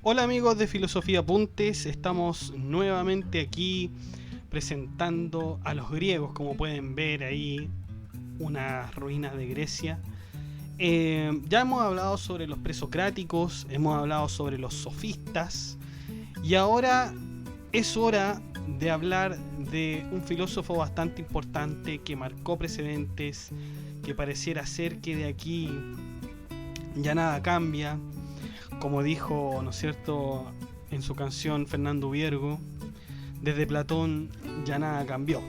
Hola amigos de Filosofía Apuntes, estamos nuevamente aquí presentando a los griegos, como pueden ver ahí, unas ruinas de Grecia. Ya hemos hablado sobre los presocráticos, hemos hablado sobre los sofistas y ahora es hora de hablar de un filósofo bastante importante que marcó precedentes, que pareciera ser que de aquí ya nada cambia, como dijo, ¿no es cierto?, en su canción Fernando Viergo, desde Platón ya nada cambió.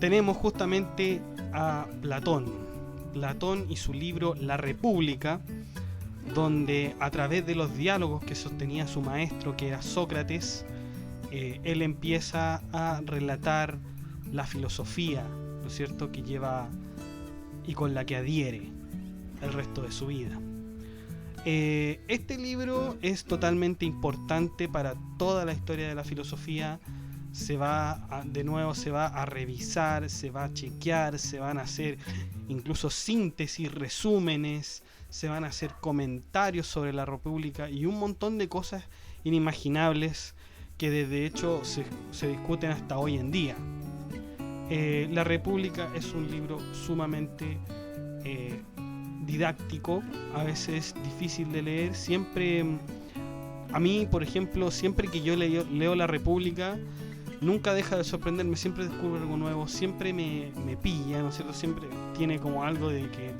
Tenemos justamente a Platón y su libro La República, donde a través de los diálogos que sostenía su maestro, que era Sócrates, él empieza a relatar la filosofía, ¿no es cierto?, que lleva y con la que adhiere el resto de su vida. Este libro es totalmente importante para toda la historia de la filosofía. Se va a revisar, se va a chequear, se van a hacer incluso síntesis, resúmenes, se van a hacer comentarios sobre la República y un montón de cosas inimaginables que de hecho se discuten hasta hoy en día. La República es un libro sumamente didáctico, a veces difícil de leer. Siempre, a mí por ejemplo, siempre que yo leo La República, nunca deja de sorprenderme, siempre descubro algo nuevo, siempre me pilla, ¿no es cierto? Siempre tiene como algo de que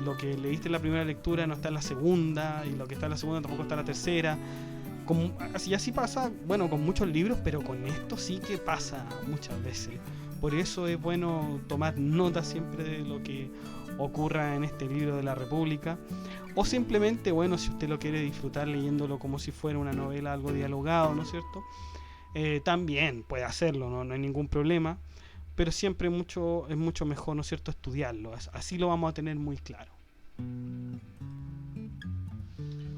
lo que leíste en la primera lectura no está en la segunda, y lo que está en la segunda tampoco está en la tercera. Así pasa, bueno, con muchos libros, pero con esto sí que pasa muchas veces. Por eso es bueno tomar nota siempre de lo que ocurra en este libro de la República, o simplemente, bueno, si usted lo quiere disfrutar leyéndolo como si fuera una novela, algo dialogado, ¿no es cierto? También puede hacerlo, no hay ningún problema, pero siempre es mucho mejor, ¿no es cierto?, estudiarlo, así lo vamos a tener muy claro.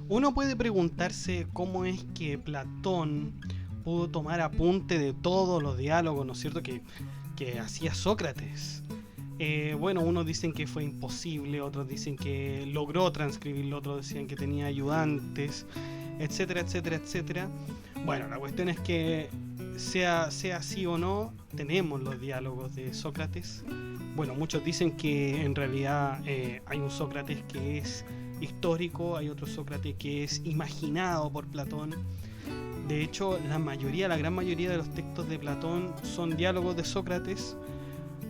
Uno puede preguntarse cómo es que Platón pudo tomar apunte de todos los diálogos, ¿no es cierto?, que hacía Sócrates. Bueno, unos dicen que fue imposible, otros dicen que logró transcribirlo, otros decían que tenía ayudantes, etcétera, etcétera, etcétera. Bueno, la cuestión es que sea así o no, tenemos los diálogos de Sócrates. Bueno, muchos dicen que en realidad hay un Sócrates que es histórico, hay otro Sócrates que es imaginado por Platón. De hecho, la gran mayoría de los textos de Platón son diálogos de Sócrates,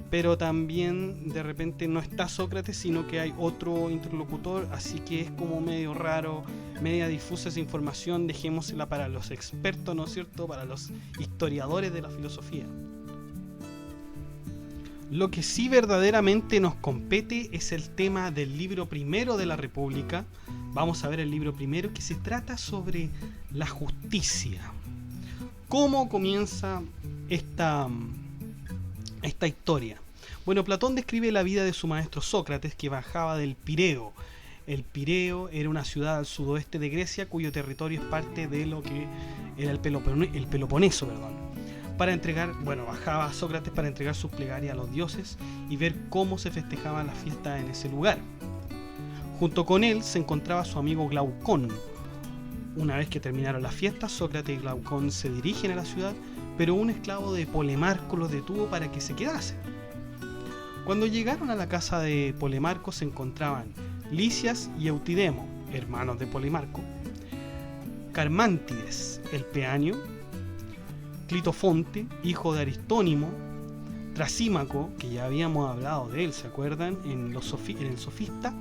pero también de repente no está Sócrates, sino que hay otro interlocutor, así que es como medio raro, media difusa esa información. Dejémosela para los expertos, ¿no es cierto?, para los historiadores de la filosofía. Lo que sí verdaderamente nos compete es el tema del libro primero de la República. Vamos a ver el libro primero, que se trata sobre la justicia. ¿Cómo comienza esta historia? Bueno, Platón describe la vida de su maestro Sócrates, que bajaba del Pireo. El Pireo era una ciudad al sudoeste de Grecia, cuyo territorio es parte de lo que era el Peloponeso, bajaba Sócrates para entregar sus plegarias a los dioses y ver cómo se festejaban las fiestas en ese lugar. Junto con él se encontraba su amigo Glaucón. Una vez que terminaron las fiestas, Sócrates y Glaucón se dirigen a la ciudad, pero un esclavo de Polemarco los detuvo para que se quedasen. Cuando llegaron a la casa de Polemarco se encontraban Lisias y Eutidemo, hermanos de Polemarco, Carmántides, el peánio, Clitofonte, hijo de Aristónimo, Trasímaco, que ya habíamos hablado de él, ¿se acuerdan?, en el Sofista,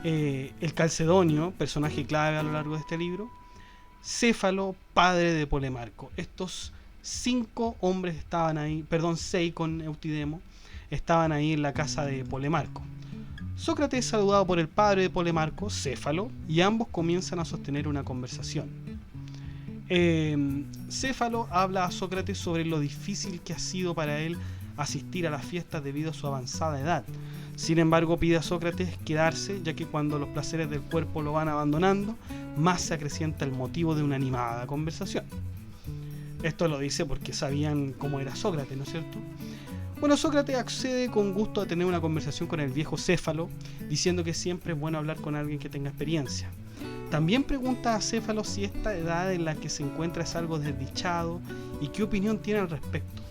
el Calcedonio, personaje clave a lo largo de este libro, Céfalo, padre de Polemarco. Estos 5 hombres estaban ahí, 6 con Eutidemo, estaban ahí en la casa de Polemarco. Sócrates es saludado por el padre de Polemarco, Céfalo, y ambos comienzan a sostener una conversación. Céfalo habla a Sócrates sobre lo difícil que ha sido para él asistir a las fiestas debido a su avanzada edad. Sin embargo, pide a Sócrates quedarse, ya que cuando los placeres del cuerpo lo van abandonando, más se acrecienta el motivo de una animada conversación. Esto lo dice porque sabían cómo era Sócrates, ¿no es cierto? Bueno, Sócrates accede con gusto a tener una conversación con el viejo Céfalo, diciendo que siempre es bueno hablar con alguien que tenga experiencia. También pregunta a Céfalo si esta edad en la que se encuentra es algo desdichado y qué opinión tiene al respecto.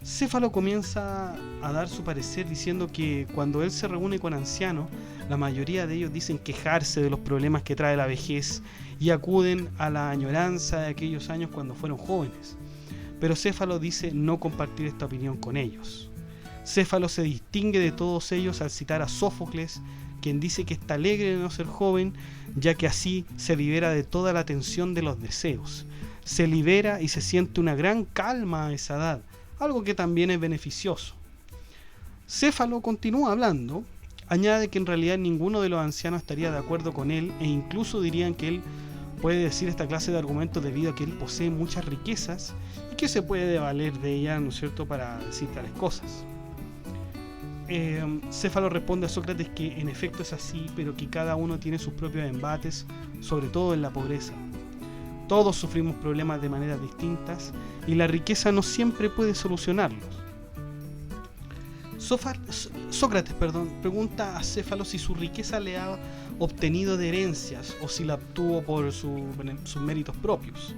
Céfalo comienza a dar su parecer diciendo que cuando él se reúne con ancianos, la mayoría de ellos dicen quejarse de los problemas que trae la vejez y acuden a la añoranza de aquellos años cuando fueron jóvenes. Pero Céfalo dice no compartir esta opinión con ellos. Céfalo se distingue de todos ellos al citar a Sófocles, quien dice que está alegre de no ser joven, ya que así se libera de toda la tensión de los deseos. Se libera y se siente una gran calma a esa edad, algo que también es beneficioso. Céfalo continúa hablando, añade que en realidad ninguno de los ancianos estaría de acuerdo con él e incluso dirían que él puede decir esta clase de argumentos debido a que él posee muchas riquezas y que se puede valer de ellas, ¿no es cierto?, para decir tales cosas. Céfalo responde a Sócrates que en efecto es así, pero que cada uno tiene sus propios embates, sobre todo en la pobreza. Todos sufrimos problemas de maneras distintas y la riqueza no siempre puede solucionarlos. Sócrates pregunta a Céfalo si su riqueza le ha obtenido de herencias o si la obtuvo por sus méritos propios.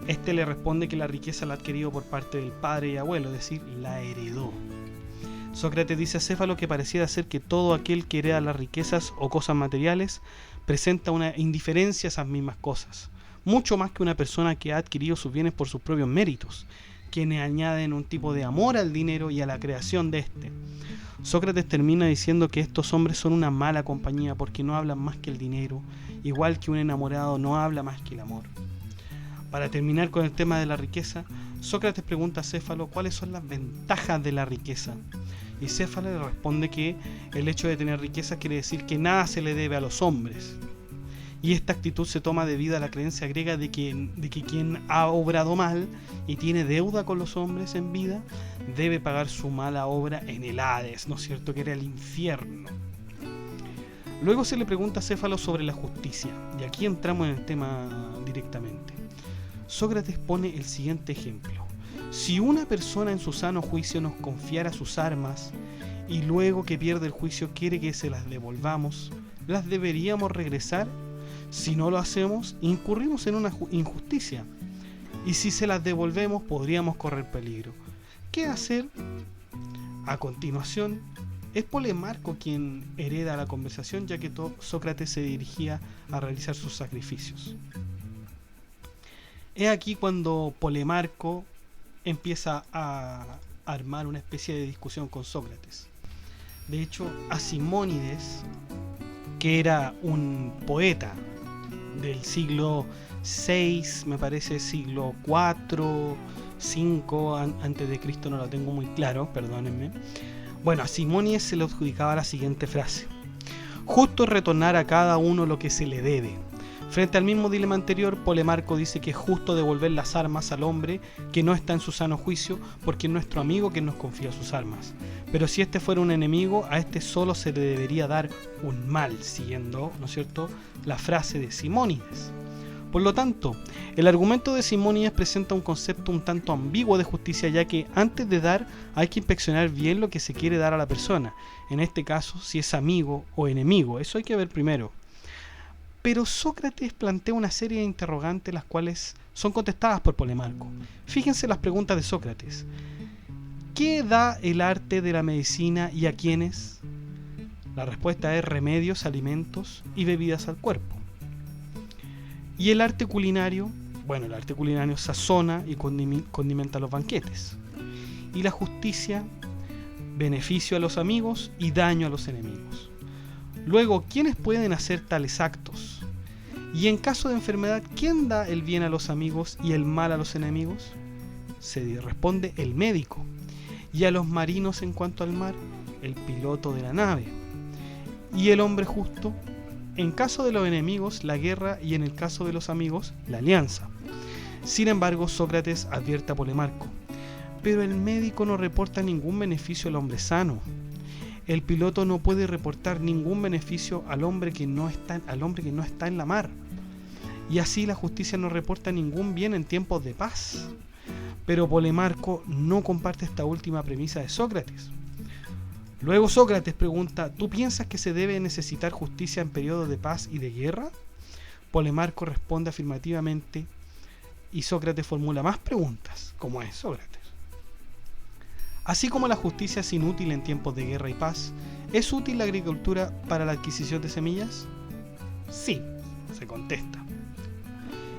Este le responde que la riqueza la ha adquirido por parte del padre y abuelo, es decir, la heredó. Sócrates dice a Céfalo que pareciera ser que todo aquel que hereda las riquezas o cosas materiales presenta una indiferencia a esas mismas cosas, mucho más que una persona que ha adquirido sus bienes por sus propios méritos, quienes añaden un tipo de amor al dinero y a la creación de este. Sócrates termina diciendo que estos hombres son una mala compañía porque no hablan más que el dinero, igual que un enamorado no habla más que el amor. Para terminar con el tema de la riqueza, Sócrates pregunta a Céfalo cuáles son las ventajas de la riqueza. Y Céfalo le responde que el hecho de tener riqueza quiere decir que nada se le debe a los hombres. Y esta actitud se toma debido a la creencia griega de que quien ha obrado mal y tiene deuda con los hombres en vida, debe pagar su mala obra en el Hades, ¿no es cierto?, que era el infierno. Luego se le pregunta a Céfalo sobre la justicia, y aquí entramos en el tema directamente. Sócrates pone el siguiente ejemplo. Si una persona en su sano juicio nos confiara sus armas y luego que pierde el juicio quiere que se las devolvamos, ¿las deberíamos regresar? Si no lo hacemos, incurrimos en una injusticia. Y si se las devolvemos, podríamos correr peligro. ¿Qué hacer? A continuación, es Polemarco quien hereda la conversación, ya que Sócrates se dirigía a realizar sus sacrificios. Es aquí cuando Polemarco empieza a armar una especie de discusión con Sócrates. De hecho, a Simónides, que era un poeta del siglo VI, me parece siglo IV, V antes de Cristo, no lo tengo muy claro, perdónenme. Bueno, a Simónides se le adjudicaba la siguiente frase: justo es retornar a cada uno lo que se le debe. Frente al mismo dilema anterior, Polemarco dice que es justo devolver las armas al hombre que no está en su sano juicio, porque es nuestro amigo quien nos confía sus armas. Pero si este fuera un enemigo, a este solo se le debería dar un mal, siguiendo, ¿no es cierto?, la frase de Simónides. Por lo tanto, el argumento de Simónides presenta un concepto un tanto ambiguo de justicia, ya que antes de dar hay que inspeccionar bien lo que se quiere dar a la persona. En este caso, si es amigo o enemigo, eso hay que ver primero. Pero Sócrates plantea una serie de interrogantes, las cuales son contestadas por Polemarco. Fíjense las preguntas de Sócrates. ¿Qué da el arte de la medicina y a quiénes? La respuesta es remedios, alimentos y bebidas al cuerpo. ¿Y el arte culinario? Bueno, el arte culinario sazona y condimenta los banquetes. Y la justicia, beneficio a los amigos y daño a los enemigos. Luego, ¿quiénes pueden hacer tales actos? Y en caso de enfermedad, ¿quién da el bien a los amigos y el mal a los enemigos? Se responde el médico. Y a los marinos en cuanto al mar, el piloto de la nave. Y el hombre justo, en caso de los enemigos, la guerra, y en el caso de los amigos, la alianza. Sin embargo, Sócrates advierte a Polemarco: pero el médico no reporta ningún beneficio al hombre sano. El piloto no puede reportar ningún beneficio al hombre que no está en la mar. Y así la justicia no reporta ningún bien en tiempos de paz. Pero Polemarco no comparte esta última premisa de Sócrates. Luego Sócrates pregunta: ¿tú piensas que se debe necesitar justicia en periodos de paz y de guerra? Polemarco responde afirmativamente y Sócrates formula más preguntas, como es Sócrates. Así como la justicia es inútil en tiempos de guerra y paz, ¿es útil la agricultura para la adquisición de semillas? Sí, se contesta.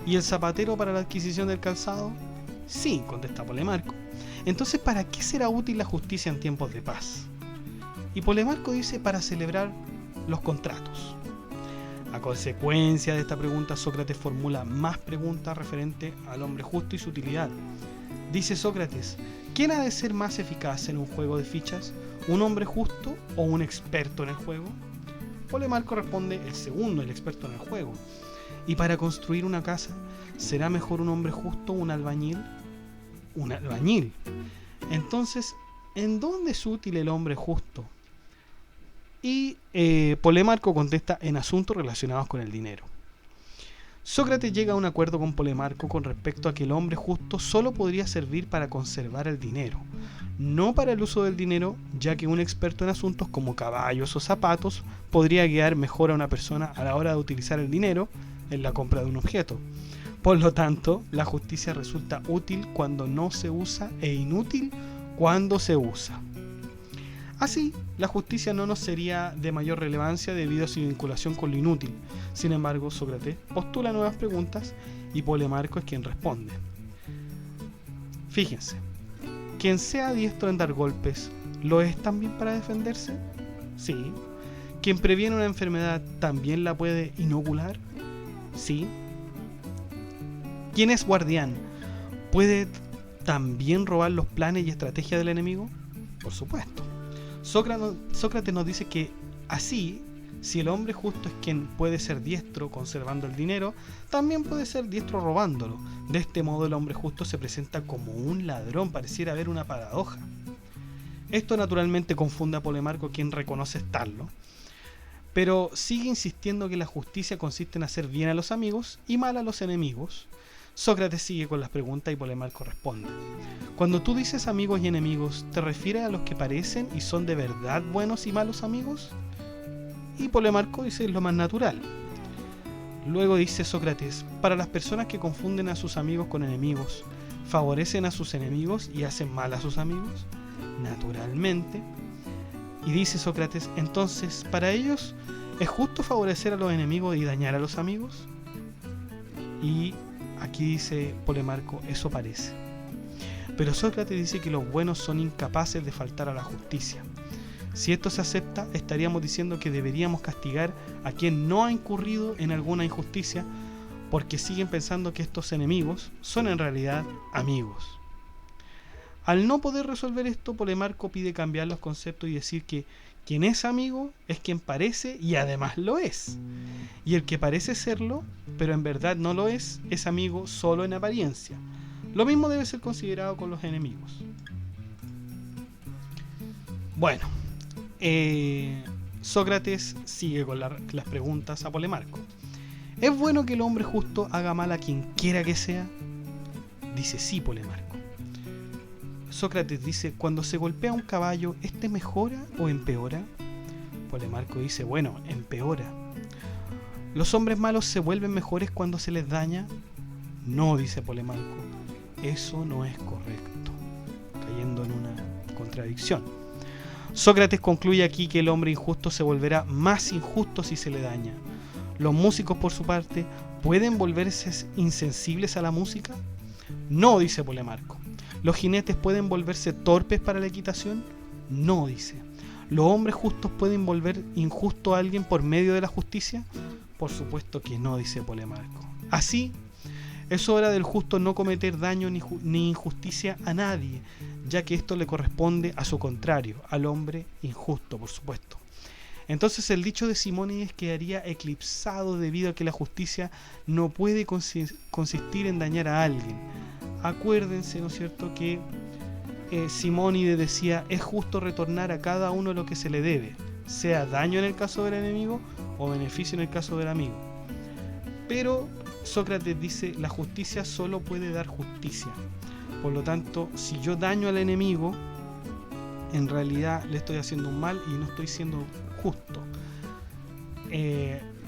¿Y el zapatero para la adquisición del calzado? Sí, contesta Polemarco. Entonces, ¿para qué será útil la justicia en tiempos de paz? Y Polemarco dice: para celebrar los contratos. A consecuencia de esta pregunta, Sócrates formula más preguntas referentes al hombre justo y su utilidad. Dice Sócrates: ¿quién ha de ser más eficaz en un juego de fichas? ¿Un hombre justo o un experto en el juego? Polemarco responde: el segundo, el experto en el juego. ¿Y para construir una casa, será mejor un hombre justo o un albañil? Un albañil. Entonces, ¿en dónde es útil el hombre justo? Y Polemarco contesta: en asuntos relacionados con el dinero. Sócrates llega a un acuerdo con Polemarco con respecto a que el hombre justo solo podría servir para conservar el dinero, no para el uso del dinero, ya que un experto en asuntos como caballos o zapatos podría guiar mejor a una persona a la hora de utilizar el dinero en la compra de un objeto. Por lo tanto, la justicia resulta útil cuando no se usa e inútil cuando se usa. Así, la justicia no nos sería de mayor relevancia debido a su vinculación con lo inútil. Sin embargo, Sócrates postula nuevas preguntas y Polemarco es quien responde. Fíjense, ¿quien sea diestro en dar golpes, lo es también para defenderse? Sí. ¿Quien previene una enfermedad también la puede inocular? Sí. ¿Quién es guardián puede también robar los planes y estrategias del enemigo? Por supuesto. Sócrates nos dice que así, si el hombre justo es quien puede ser diestro conservando el dinero, también puede ser diestro robándolo. De este modo el hombre justo se presenta como un ladrón, pareciera haber una paradoja. Esto naturalmente confunde a Polemarco, quien reconoce estarlo, pero sigue insistiendo que la justicia consiste en hacer bien a los amigos y mal a los enemigos. Sócrates sigue con las preguntas y Polemarco responde: cuando tú dices amigos y enemigos, ¿te refieres a los que parecen y son de verdad buenos y malos amigos? Y Polemarco dice: es lo más natural. Luego dice Sócrates: para las personas que confunden a sus amigos con enemigos, ¿favorecen a sus enemigos y hacen mal a sus amigos? Naturalmente. Y dice Sócrates: entonces, ¿para ellos es justo favorecer a los enemigos y dañar a los amigos? Y aquí dice Polemarco: eso parece. Pero Sócrates dice que los buenos son incapaces de faltar a la justicia. Si esto se acepta, estaríamos diciendo que deberíamos castigar a quien no ha incurrido en alguna injusticia, porque siguen pensando que estos enemigos son en realidad amigos. Al no poder resolver esto, Polemarco pide cambiar los conceptos y decir que quien es amigo es quien parece y además lo es. Y el que parece serlo, pero en verdad no lo es amigo solo en apariencia. Lo mismo debe ser considerado con los enemigos. Bueno, Sócrates sigue con las preguntas a Polemarco. ¿Es bueno que el hombre justo haga mal a quien quiera que sea? Dice sí Polemarco. Sócrates dice: cuando se golpea un caballo, ¿este mejora o empeora? Polemarco dice: bueno, empeora. ¿Los hombres malos se vuelven mejores cuando se les daña? No, dice Polemarco, eso no es correcto, cayendo en una contradicción. Sócrates concluye aquí que el hombre injusto se volverá más injusto si se le daña. ¿Los músicos, por su parte, pueden volverse insensibles a la música? No, dice Polemarco. ¿Los jinetes pueden volverse torpes para la equitación? No, dice. ¿Los hombres justos pueden volver injusto a alguien por medio de la justicia? Por supuesto que no, dice Polemarco. Así, es hora del justo no cometer daño ni injusticia a nadie, ya que esto le corresponde a su contrario, al hombre injusto, por supuesto. Entonces el dicho de Simónides quedaría eclipsado debido a que la justicia no puede consistir en dañar a alguien. Acuérdense, ¿no es cierto?, que Simónides decía: es justo retornar a cada uno lo que se le debe, sea daño en el caso del enemigo o beneficio en el caso del amigo. Pero Sócrates dice: la justicia solo puede dar justicia. Por lo tanto, si yo daño al enemigo, en realidad le estoy haciendo un mal y no estoy siendo justo.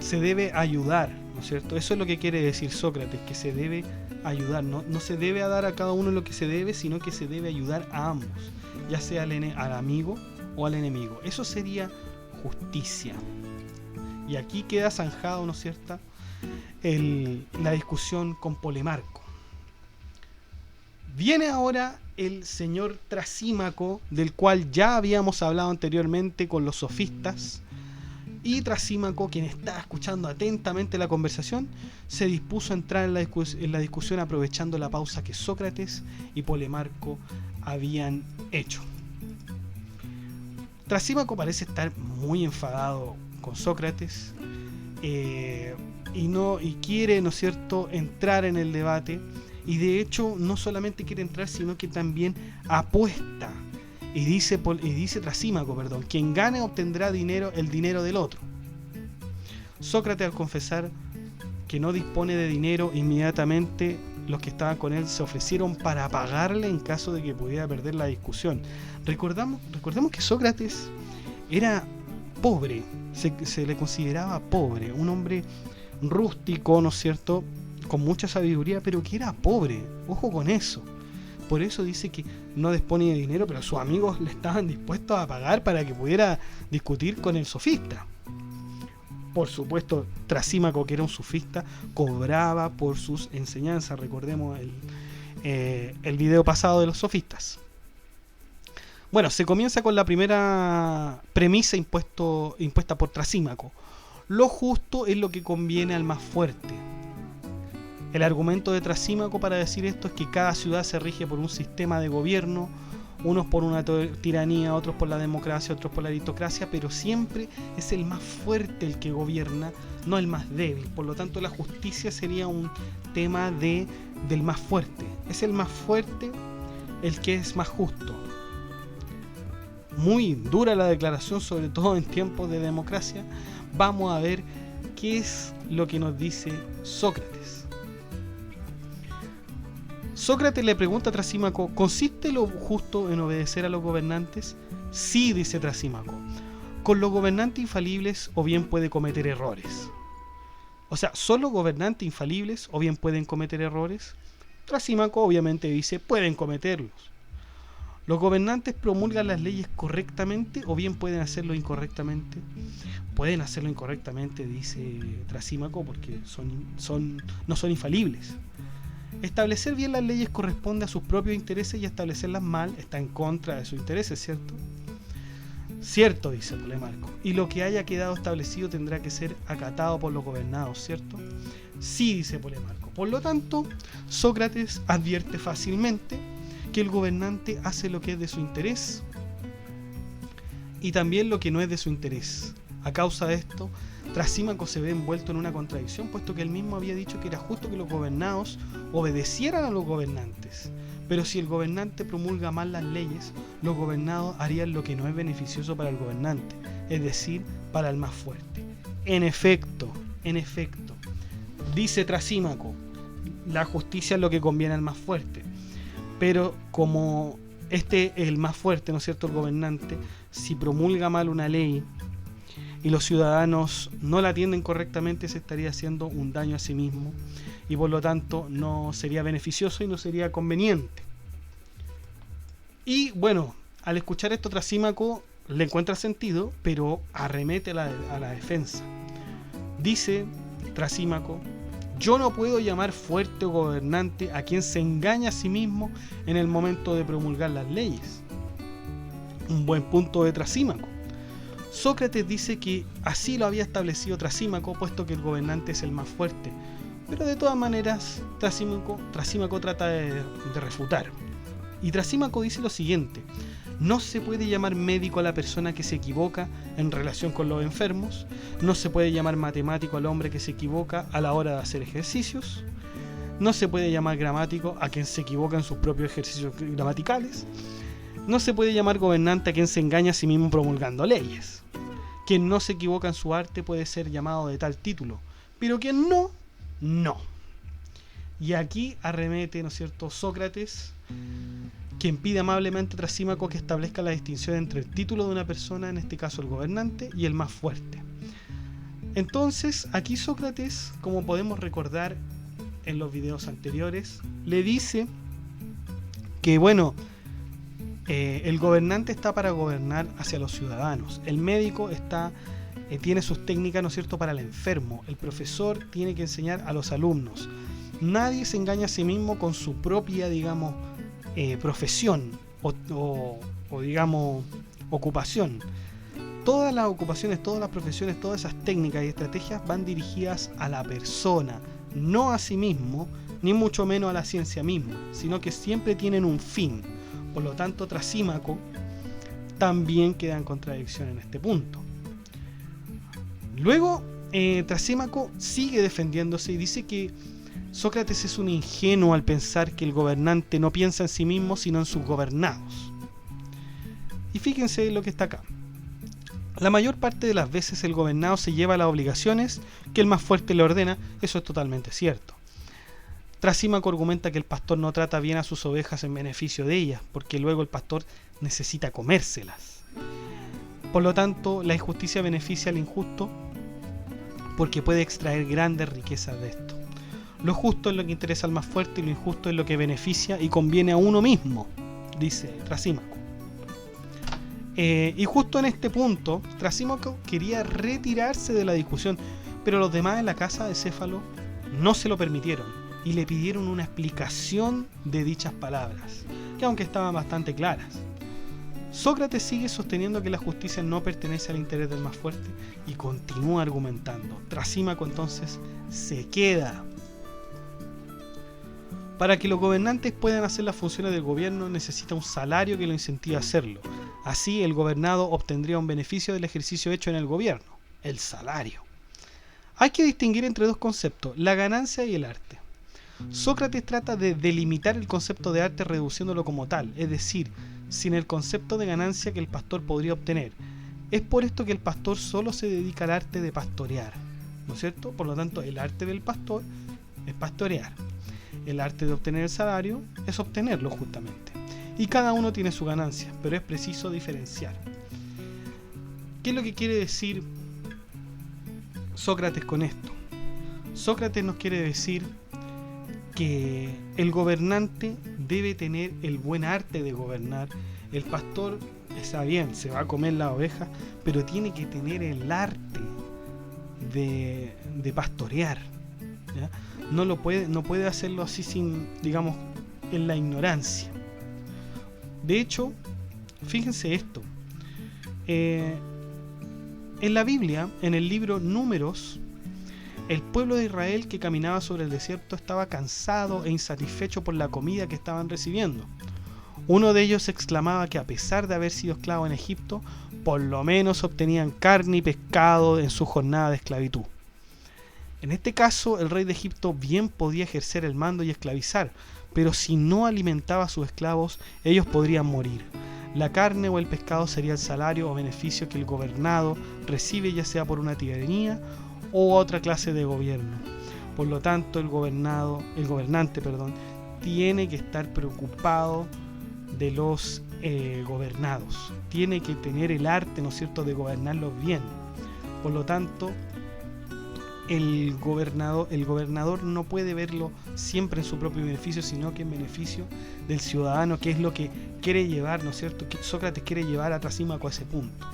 se debe ayudar, ¿no es cierto? Eso es lo que quiere decir Sócrates, que se debe ayudar, no se debe dar a cada uno lo que se debe, sino que se debe ayudar a ambos, ya sea al amigo o al enemigo. Eso sería justicia. Y aquí queda zanjado, ¿no es cierto?, la discusión con Polemarco. Viene ahora el señor Trasímaco, del cual ya habíamos hablado anteriormente con los sofistas, y Trasímaco, quien estaba escuchando atentamente la conversación, se dispuso a entrar en la discusión aprovechando la pausa que Sócrates y Polemarco habían hecho. Trasímaco parece estar muy enfadado con Sócrates y quiere, ¿no es cierto?, entrar en el debate, y de hecho no solamente quiere entrar, sino que también apuesta. Y dice Trasímaco, quien gane obtendrá el dinero del otro. Sócrates, al confesar que no dispone de dinero, inmediatamente los que estaban con él se ofrecieron para pagarle en caso de que pudiera perder la discusión. Recordemos que Sócrates era pobre, se le consideraba pobre, un hombre rústico, ¿no es cierto?, con mucha sabiduría, pero que era pobre. Ojo con eso. Por eso dice que no dispone de dinero, pero sus amigos le estaban dispuestos a pagar para que pudiera discutir con el sofista. Por supuesto, Trasímaco, que era un sofista, cobraba por sus enseñanzas. Recordemos el video pasado de los sofistas. Bueno, se comienza con la primera premisa impuesta por Trasímaco. Lo justo es lo que conviene al más fuerte. El argumento de Trasímaco para decir esto es que cada ciudad se rige por un sistema de gobierno, unos por una tiranía, otros por la democracia, otros por la aristocracia, pero siempre es el más fuerte el que gobierna, no el más débil. Por lo tanto, la justicia sería un tema del más fuerte. Es el más fuerte el que es más justo. Muy dura la declaración, sobre todo en tiempos de democracia. Vamos a ver qué es lo que nos dice Sócrates. Sócrates le pregunta a Trasímaco: ¿consiste lo justo en obedecer a los gobernantes? Sí, dice Trasímaco. Con los gobernantes infalibles o bien puede cometer errores. O sea, ¿son los gobernantes infalibles o bien pueden cometer errores? Trasímaco obviamente dice: pueden cometerlos. ¿Los gobernantes promulgan las leyes correctamente o bien pueden hacerlo incorrectamente? Pueden hacerlo incorrectamente, dice Trasímaco, porque no son infalibles. Establecer bien las leyes corresponde a sus propios intereses y establecerlas mal está en contra de sus intereses, ¿cierto? Cierto, dice Polemarco. Y lo que haya quedado establecido tendrá que ser acatado por los gobernados, ¿cierto? Sí, dice Polemarco. Por lo tanto, Sócrates advierte fácilmente que el gobernante hace lo que es de su interés y también lo que no es de su interés. A causa de esto, Trasímaco se ve envuelto en una contradicción, puesto que él mismo había dicho que era justo que los gobernados obedecieran a los gobernantes. Pero si el gobernante promulga mal las leyes, los gobernados harían lo que no es beneficioso para el gobernante, es decir, para el más fuerte. En efecto, dice Trasímaco, la justicia es lo que conviene al más fuerte. Pero como el más fuerte, ¿no es cierto?, el gobernante, si promulga mal una ley y los ciudadanos no la atienden correctamente, se estaría haciendo un daño a sí mismo y por lo tanto no sería beneficioso y no sería conveniente. Y bueno, al escuchar esto, Trasímaco le encuentra sentido, pero arremete a la defensa. Dice Trasímaco: yo no puedo llamar fuerte o gobernante a quien se engaña a sí mismo en el momento de promulgar las leyes. Un buen punto de Trasímaco. Sócrates dice que así lo había establecido Trasímaco, puesto que el gobernante es el más fuerte. Pero de todas maneras, Trasímaco trata de refutar. Y Trasímaco dice lo siguiente: no se puede llamar médico a la persona que se equivoca en relación con los enfermos, no se puede llamar matemático al hombre que se equivoca a la hora de hacer ejercicios, no se puede llamar gramático a quien se equivoca en sus propios ejercicios gramaticales, no se puede llamar gobernante a quien se engaña a sí mismo promulgando leyes. Quien no se equivoca en su arte puede ser llamado de tal título, pero quien no, no. Y aquí arremete, ¿no es cierto?, Sócrates, quien pide amablemente a Trasímaco que establezca la distinción entre el título de una persona, en este caso el gobernante, y el más fuerte. Entonces, aquí Sócrates, como podemos recordar en los videos anteriores, le dice que, bueno, el gobernante está para gobernar hacia los ciudadanos. El médico tiene sus técnicas, ¿no es cierto?, para el enfermo. El profesor tiene que enseñar a los alumnos. Nadie se engaña a sí mismo con su propia, digamos, profesión o digamos, ocupación. Todas las ocupaciones, todas las profesiones, todas esas técnicas y estrategias van dirigidas a la persona, no a sí mismo, ni mucho menos a la ciencia misma, sino que siempre tienen un fin. Por lo tanto, Trasímaco también queda en contradicción en este punto. Luego, Trasímaco sigue defendiéndose y dice que Sócrates es un ingenuo al pensar que el gobernante no piensa en sí mismo, sino en sus gobernados. Y fíjense lo que está acá. La mayor parte de las veces el gobernado se lleva las obligaciones que el más fuerte le ordena. Eso es totalmente cierto. Trasímaco argumenta que el pastor no trata bien a sus ovejas en beneficio de ellas, porque luego el pastor necesita comérselas. Por lo tanto, la injusticia beneficia al injusto porque puede extraer grandes riquezas de esto. Lo justo es lo que interesa al más fuerte y lo injusto es lo que beneficia y conviene a uno mismo, dice Trasímaco. Y justo en este punto, Trasímaco quería retirarse de la discusión, pero los demás en la casa de Céfalo no se lo permitieron y le pidieron una explicación de dichas palabras, que aunque estaban bastante claras. Sócrates sigue sosteniendo que la justicia no pertenece al interés del más fuerte y continúa argumentando. Trasímaco entonces se queda. Para que los gobernantes puedan hacer las funciones del gobierno necesita un salario que lo incentive a hacerlo. Así el gobernado obtendría un beneficio del ejercicio hecho en el gobierno, el salario. Hay que distinguir entre dos conceptos, la ganancia y el arte. Sócrates trata de delimitar el concepto de arte reduciéndolo como tal, es decir, sin el concepto de ganancia que el pastor podría obtener. Es por esto que el pastor solo se dedica al arte de pastorear, ¿no es cierto? Por lo tanto, el arte del pastor es pastorear. El arte de obtener el salario es obtenerlo justamente. Y cada uno tiene su ganancia, pero es preciso diferenciar. ¿Qué es lo que quiere decir Sócrates con esto? Sócrates nos quiere decir que el gobernante debe tener el buen arte de gobernar. El pastor, está bien, se va a comer la oveja, pero tiene que tener el arte de pastorear, ¿ya? No puede hacerlo así sin, digamos, en la ignorancia. De hecho, fíjense esto. En la Biblia, en el libro Números, el pueblo de Israel que caminaba sobre el desierto estaba cansado e insatisfecho por la comida que estaban recibiendo. Uno de ellos exclamaba que a pesar de haber sido esclavos en Egipto, por lo menos obtenían carne y pescado en su jornada de esclavitud. En este caso, el rey de Egipto bien podía ejercer el mando y esclavizar, pero si no alimentaba a sus esclavos, ellos podrían morir. La carne o el pescado sería el salario o beneficio que el gobernado recibe, ya sea por una tiranía o otra clase de gobierno. Por lo tanto, el gobernante, tiene que estar preocupado de los gobernados. Tiene que tener el arte, ¿no es cierto?, de gobernarlos bien. Por lo tanto, el gobernador no puede verlo siempre en su propio beneficio, sino que en beneficio del ciudadano, que es lo que quiere llevar, ¿no es cierto?, que Sócrates quiere llevar a Trasímaco a ese punto.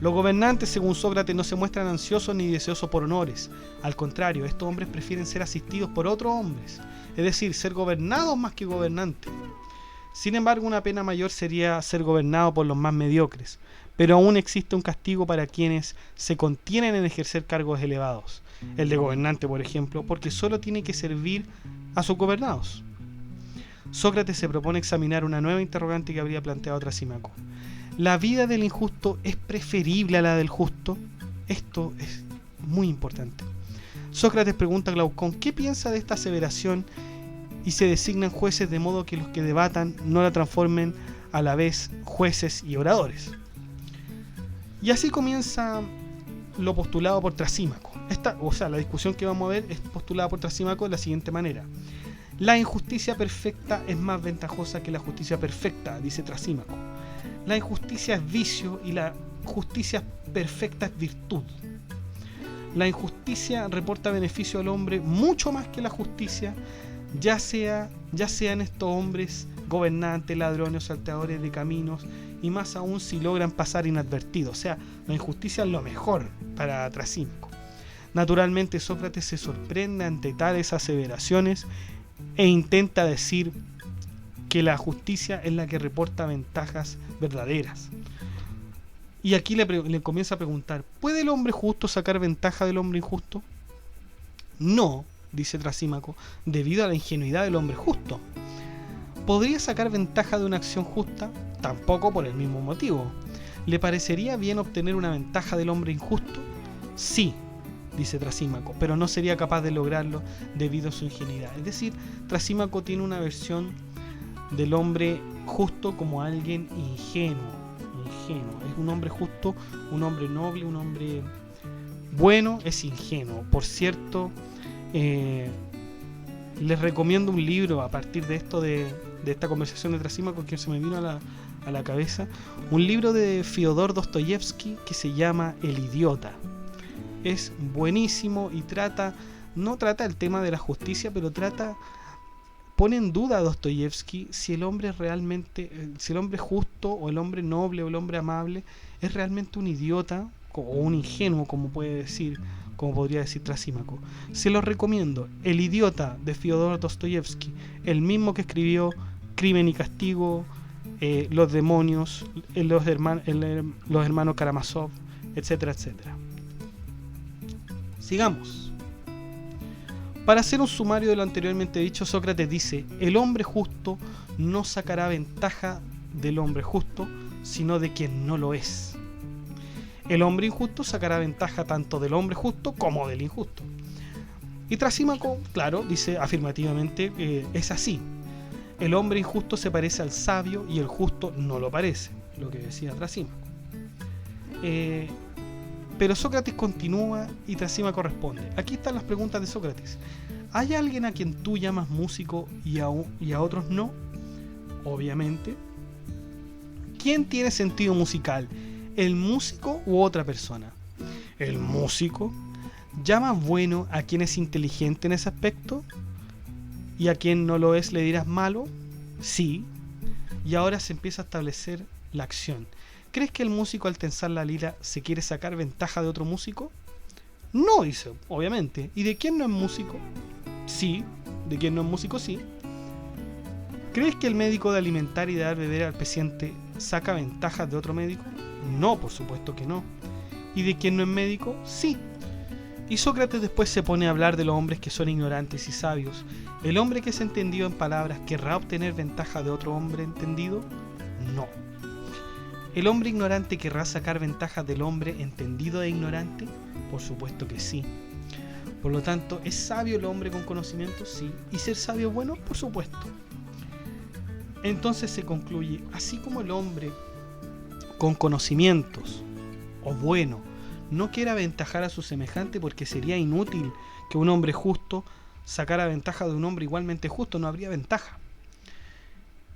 Los gobernantes, según Sócrates, no se muestran ansiosos ni deseosos por honores. Al contrario, estos hombres prefieren ser asistidos por otros hombres, es decir, ser gobernados más que gobernantes. Sin embargo, una pena mayor sería ser gobernado por los más mediocres, pero aún existe un castigo para quienes se contienen en ejercer cargos elevados. El de gobernante, por ejemplo, porque solo tiene que servir a sus gobernados. Sócrates se propone examinar una nueva interrogante que habría planteado Trasímaco. ¿La vida del injusto es preferible a la del justo? Esto es muy importante. Sócrates pregunta a Glaucón qué piensa de esta aseveración y se designan jueces de modo que los que debatan no la transformen a la vez jueces y oradores. Y así comienza lo postulado por Trasímaco. La discusión que vamos a ver es postulada por Trasímaco de la siguiente manera. La injusticia perfecta es más ventajosa que la justicia perfecta, dice Trasímaco. La injusticia es vicio y la justicia perfecta es virtud. La injusticia reporta beneficio al hombre mucho más que la justicia, ya sean estos hombres gobernantes, ladrones, salteadores de caminos, y más aún si logran pasar inadvertidos. O sea, la injusticia es lo mejor para Trasímaco. Naturalmente, Sócrates se sorprende ante tales aseveraciones e intenta decir que la justicia es la que reporta ventajas verdaderas. Y aquí le comienza a preguntar, ¿puede el hombre justo sacar ventaja del hombre injusto? No, dice Trasímaco, debido a la ingenuidad del hombre justo. ¿Podría sacar ventaja de una acción justa? Tampoco por el mismo motivo. ¿Le parecería bien obtener una ventaja del hombre injusto? Sí, dice Trasímaco, pero no sería capaz de lograrlo debido a su ingenuidad. Es decir, Trasímaco tiene una versión del hombre justo como alguien ingenuo. Es un hombre justo, un hombre noble, un hombre bueno, es ingenuo. Por cierto, les recomiendo un libro a partir de esto, de esta conversación de Trasímaco, que se me vino a la cabeza, un libro de Fyodor Dostoyevsky que se llama El idiota. Es buenísimo y no trata el tema de la justicia, pero pone en duda a Dostoyevsky si el hombre justo o el hombre noble o el hombre amable es realmente un idiota o un ingenuo, como podría decir Trasímaco. Se lo recomiendo. El idiota de Fyodor Dostoyevsky, el mismo que escribió Crimen y Castigo, Los demonios, los hermanos Karamazov, etcétera, etcétera. Sigamos. Para hacer un sumario de lo anteriormente dicho, Sócrates dice: el hombre justo no sacará ventaja del hombre justo, sino de quien no lo es. El hombre injusto sacará ventaja tanto del hombre justo como del injusto. Y Trasímaco, claro, dice afirmativamente que es así. El hombre injusto se parece al sabio y el justo no lo parece, lo que decía Trasímaco. Pero Sócrates continúa y Trasímaco responde. Aquí están las preguntas de Sócrates. ¿Hay alguien a quien tú llamas músico y a otros no? Obviamente. ¿Quién tiene sentido musical? ¿El músico u otra persona? ¿El músico? ¿Llamas bueno a quien es inteligente en ese aspecto? ¿Y a quien no lo es le dirás malo? Sí. Y ahora se empieza a establecer la acción. ¿Crees que el músico al tensar la lira se quiere sacar ventaja de otro músico? No, dice, obviamente. ¿Y de quién no es músico? Sí. ¿De quién no es músico? Sí. ¿Crees que el médico de alimentar y de dar beber al paciente saca ventajas de otro médico? No, por supuesto que no. ¿Y de quién no es médico? Sí. Y Sócrates después se pone a hablar de los hombres que son ignorantes y sabios. ¿El hombre que es entendido en palabras querrá obtener ventaja de otro hombre entendido? No. ¿El hombre ignorante querrá sacar ventaja del hombre entendido e ignorante? Por supuesto que sí. Por lo tanto, ¿es sabio el hombre con conocimiento? Sí. ¿Y ser sabio bueno? Por supuesto. Entonces se concluye, así como el hombre con conocimientos o bueno no quiere aventajar a su semejante, porque sería inútil que un hombre justo sacara ventaja de un hombre igualmente justo, no habría ventaja.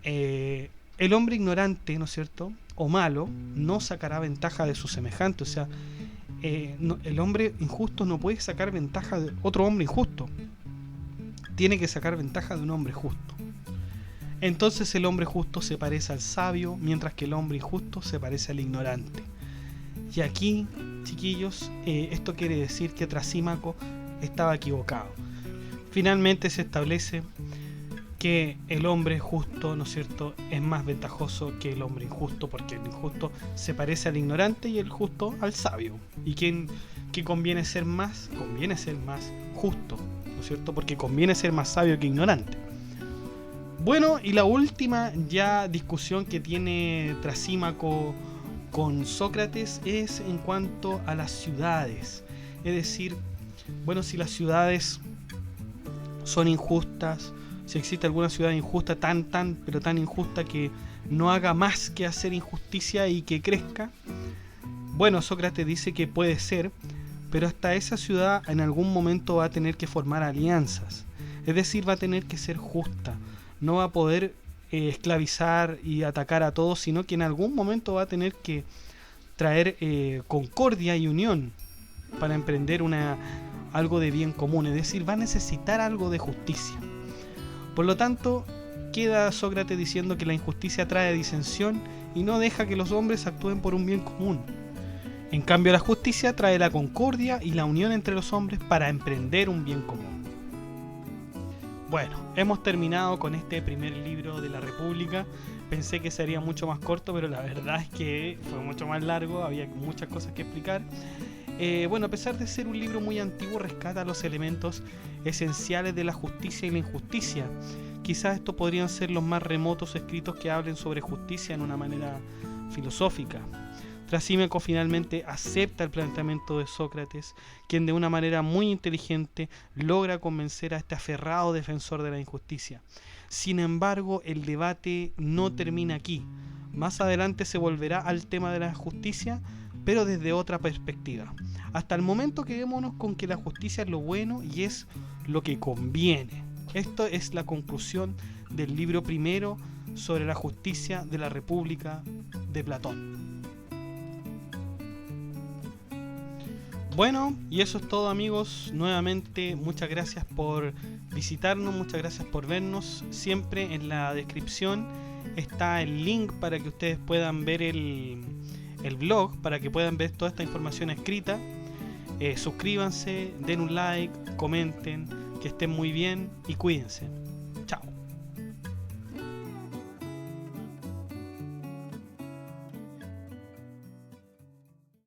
El hombre ignorante, ¿no es cierto?, o malo, no sacará ventaja de su semejante. O sea, el hombre injusto no puede sacar ventaja de otro hombre injusto. Tiene que sacar ventaja de un hombre justo. Entonces el hombre justo se parece al sabio, mientras que el hombre injusto se parece al ignorante. Y aquí, chiquillos, esto quiere decir que Trasímaco estaba equivocado. Finalmente se establece que el hombre justo, ¿no es cierto?, es más ventajoso que el hombre injusto, porque el injusto se parece al ignorante y el justo al sabio. ¿Y qué conviene ser más? Conviene ser más justo, ¿no es cierto?, porque conviene ser más sabio que ignorante. Bueno, y la última ya discusión que tiene Trasímaco con Sócrates es en cuanto a las ciudades. Es decir, bueno, si las ciudades son injustas, si existe alguna ciudad injusta, tan injusta que no haga más que hacer injusticia y que crezca. Bueno, Sócrates dice que puede ser, pero hasta esa ciudad en algún momento va a tener que formar alianzas. Es decir, va a tener que ser justa. No va a poder esclavizar y atacar a todos, sino que en algún momento va a tener que traer concordia y unión. para emprender algo de bien común, es decir, va a necesitar algo de justicia. Por lo tanto, queda Sócrates diciendo que la injusticia trae disensión y no deja que los hombres actúen por un bien común. En cambio, la justicia trae la concordia y la unión entre los hombres para emprender un bien común. Bueno, hemos terminado con este primer libro de la República. Pensé que sería mucho más corto, pero la verdad es que fue mucho más largo, había muchas cosas que explicar. Bueno, a pesar de ser un libro muy antiguo, rescata los elementos esenciales de la justicia y la injusticia. Quizás estos podrían ser los más remotos escritos que hablen sobre justicia en una manera filosófica. Trasímaco finalmente acepta el planteamiento de Sócrates, quien de una manera muy inteligente logra convencer a este aferrado defensor de la injusticia. Sin embargo, el debate no termina aquí. Más adelante se volverá al tema de la justicia, pero desde otra perspectiva. Hasta el momento quedémonos con que la justicia es lo bueno y es lo que conviene. Esto es la conclusión del libro primero sobre la justicia de la República de Platón. Bueno, y eso es todo, amigos. Nuevamente, muchas gracias por visitarnos, muchas gracias por vernos. Siempre en la descripción está el link para que ustedes puedan ver el blog, para que puedan ver toda esta información escrita. Suscríbanse, den un like, comenten, que estén muy bien y cuídense.